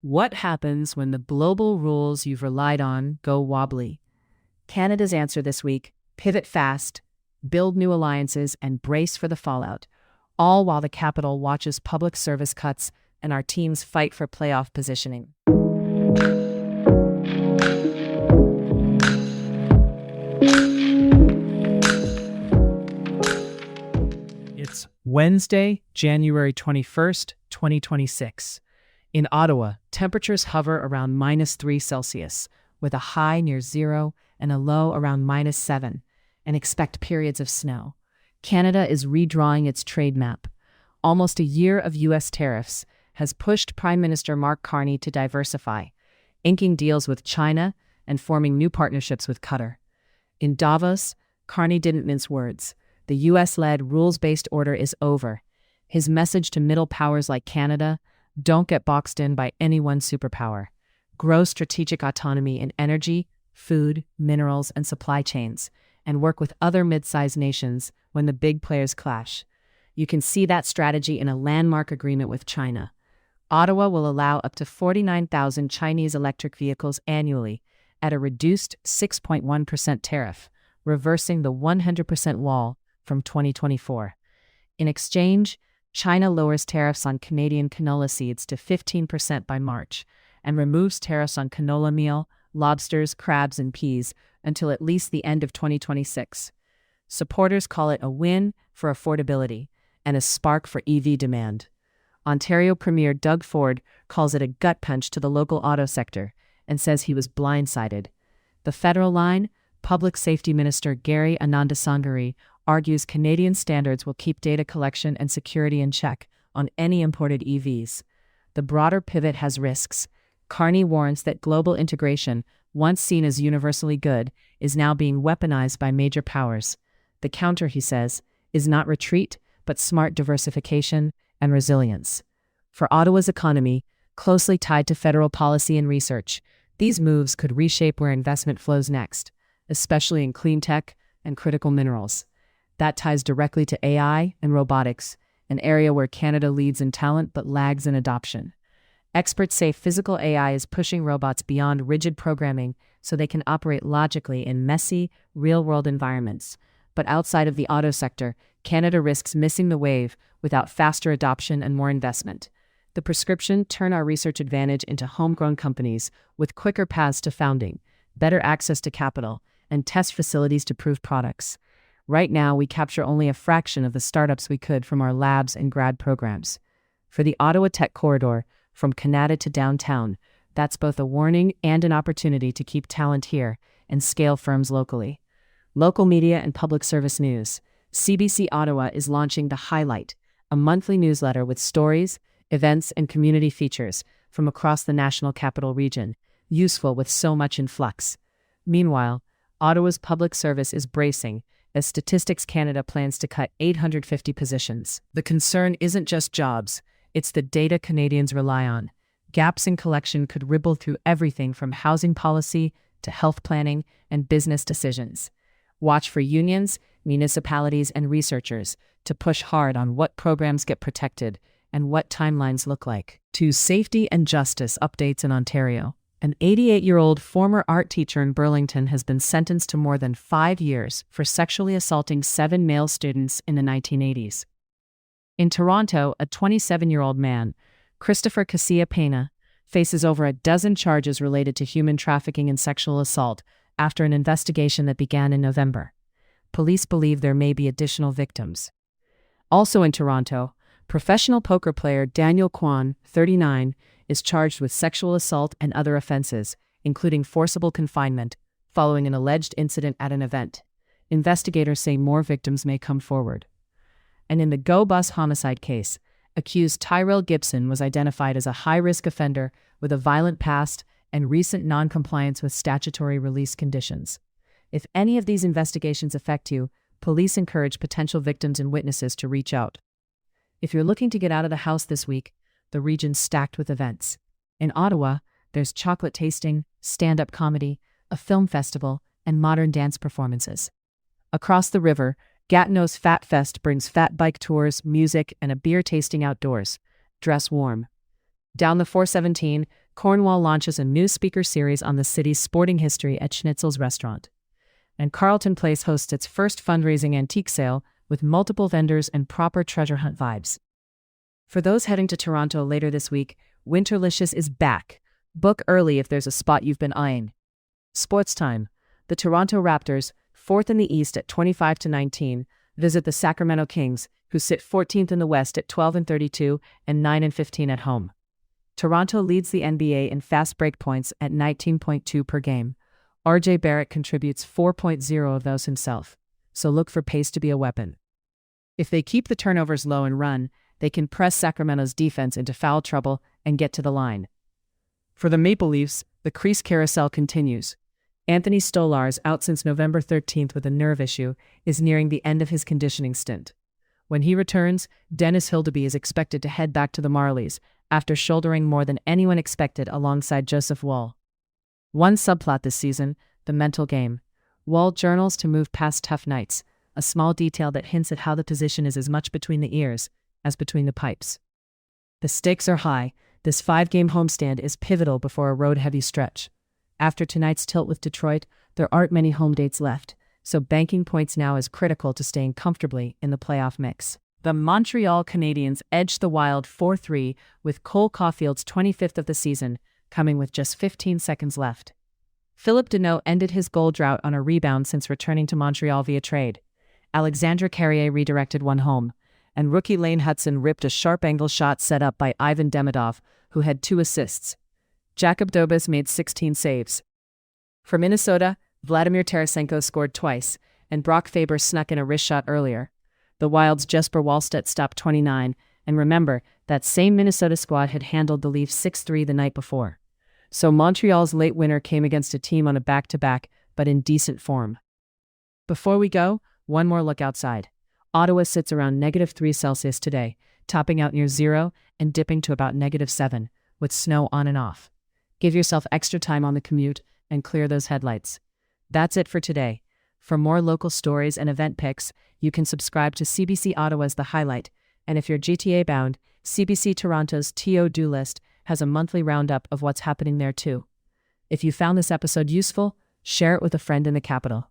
What happens when the global rules you've relied on go wobbly? Canada's answer this week: pivot fast, build new alliances, and brace for the fallout, all while the capital watches public service cuts and our teams fight for playoff positioning. It's Wednesday, January 21st, 2026. In Ottawa, temperatures hover around -3 Celsius, with a high near zero and a low around -7, and expect periods of snow. Canada is redrawing its trade map. Almost a year of U.S. tariffs has pushed Prime Minister Mark Carney to diversify, inking deals with China and forming new partnerships with Qatar. In Davos, Carney didn't mince words. The U.S.-led rules-based order is over. His message to middle powers like Canada: don't get boxed in by any one superpower. Grow strategic autonomy in energy, food, minerals, and supply chains, and work with other mid-sized nations when the big players clash. You can see that strategy in a landmark agreement with China. Ottawa will allow up to 49,000 Chinese electric vehicles annually at a reduced 6.1% tariff, reversing the 100% wall from 2024. In exchange, China lowers tariffs on Canadian canola seeds to 15% by March and removes tariffs on canola meal, lobsters, crabs, and peas until at least the end of 2026. Supporters call it a win for affordability and a spark for EV demand. Ontario Premier Doug Ford calls it a gut punch to the local auto sector and says he was blindsided. The federal line, Public Safety Minister Gary Anandasangari argues Canadian standards will keep data collection and security in check on any imported EVs. The broader pivot has risks. Carney warns that global integration, once seen as universally good, is now being weaponized by major powers. The counter, he says, is not retreat, but smart diversification and resilience. For Ottawa's economy, closely tied to federal policy and research, these moves could reshape where investment flows next, especially in clean tech and critical minerals. That ties directly to AI and robotics, an area where Canada leads in talent but lags in adoption. Experts say physical AI is pushing robots beyond rigid programming so they can operate logically in messy, real-world environments. But outside of the auto sector, Canada risks missing the wave without faster adoption and more investment. The prescription: turn our research advantage into homegrown companies with quicker paths to founding, better access to capital, and test facilities to prove products. Right now, we capture only a fraction of the startups we could from our labs and grad programs. For the Ottawa Tech Corridor, from Canada to downtown, that's both a warning and an opportunity to keep talent here and scale firms locally. Local media and public service news. CBC Ottawa is launching The Highlight, a monthly newsletter with stories, events, and community features from across the National Capital Region, useful with so much in flux. Meanwhile, Ottawa's public service is bracing as Statistics Canada plans to cut 850 positions. The concern isn't just jobs, it's the data Canadians rely on. Gaps in collection could ripple through everything from housing policy to health planning and business decisions. Watch for unions, municipalities, and researchers to push hard on what programs get protected and what timelines look like. To safety and justice updates in Ontario. An 88-year-old former art teacher in Burlington has been sentenced to more than 5 years for sexually assaulting 7 male students in the 1980s. In Toronto, a 27-year-old man, Christopher Casilla Pena, faces over a dozen charges related to human trafficking and sexual assault after an investigation that began in November. Police believe there may be additional victims. Also in Toronto, professional poker player Daniel Kwan, 39, is charged with sexual assault and other offenses, including forcible confinement, following an alleged incident at an event. Investigators say more victims may come forward. And in the Go Bus homicide case, accused Tyrell Gibson was identified as a high-risk offender with a violent past and recent non-compliance with statutory release conditions. If any of these investigations affect you, police encourage potential victims and witnesses to reach out. If you're looking to get out of the house this week, the region's stacked with events. In Ottawa, there's chocolate tasting, stand-up comedy, a film festival, and modern dance performances. Across the river, Gatineau's Fat Fest brings fat bike tours, music, and a beer tasting outdoors. Dress warm. Down the 417, Cornwall launches a new speaker series on the city's sporting history at Schnitzel's restaurant. And Carlton Place hosts its first fundraising antique sale with multiple vendors and proper treasure hunt vibes. For those heading to Toronto later this week, Winterlicious is back. Book early if there's a spot you've been eyeing. Sports time. The Toronto Raptors, 4th in the East at 25-19, visit the Sacramento Kings, who sit 14th in the West at 12-32 and 9-15 at home. Toronto leads the NBA in fast break points at 19.2 per game. RJ Barrett contributes 4.0 of those himself, so look for pace to be a weapon. If they keep the turnovers low and run, they can press Sacramento's defense into foul trouble and get to the line. For the Maple Leafs, the crease carousel continues. Anthony Stolarz, out since November 13th with a nerve issue, is nearing the end of his conditioning stint. When he returns, Dennis Hildeby is expected to head back to the Marlies after shouldering more than anyone expected alongside Joseph Woll. One subplot this season, the mental game. Woll journals to move past tough nights, a small detail that hints at how the position is as much between the ears as between the pipes. The stakes are high. This 5-game homestand is pivotal before a road-heavy stretch. After tonight's tilt with Detroit, there aren't many home dates left, so banking points now is critical to staying comfortably in the playoff mix. The Montreal Canadiens edged the Wild 4-3 with Cole Caulfield's 25th of the season, coming with just 15 seconds left. Phillip Deneau ended his goal drought on a rebound since returning to Montreal via trade. Alexandre Carrier redirected one home, and rookie Lane Hudson ripped a sharp-angle shot set up by Ivan Demidov, who had 2 assists. Jakub Dobas made 16 saves. For Minnesota, Vladimir Tarasenko scored twice, and Brock Faber snuck in a wrist shot earlier. The Wild's Jesper Wallstedt stopped 29, and remember, that same Minnesota squad had handled the Leafs 6-3 the night before. So Montreal's late winner came against a team on a back-to-back, but in decent form. Before we go, one more look outside. Ottawa sits around -3 Celsius today, topping out near 0 and dipping to about -7, with snow on and off. Give yourself extra time on the commute and clear those headlights. That's it for today. For more local stories and event picks, you can subscribe to CBC Ottawa's The Highlight, and if you're GTA bound, CBC Toronto's TO-Do List has a monthly roundup of what's happening there too. If you found this episode useful, share it with a friend in the capital.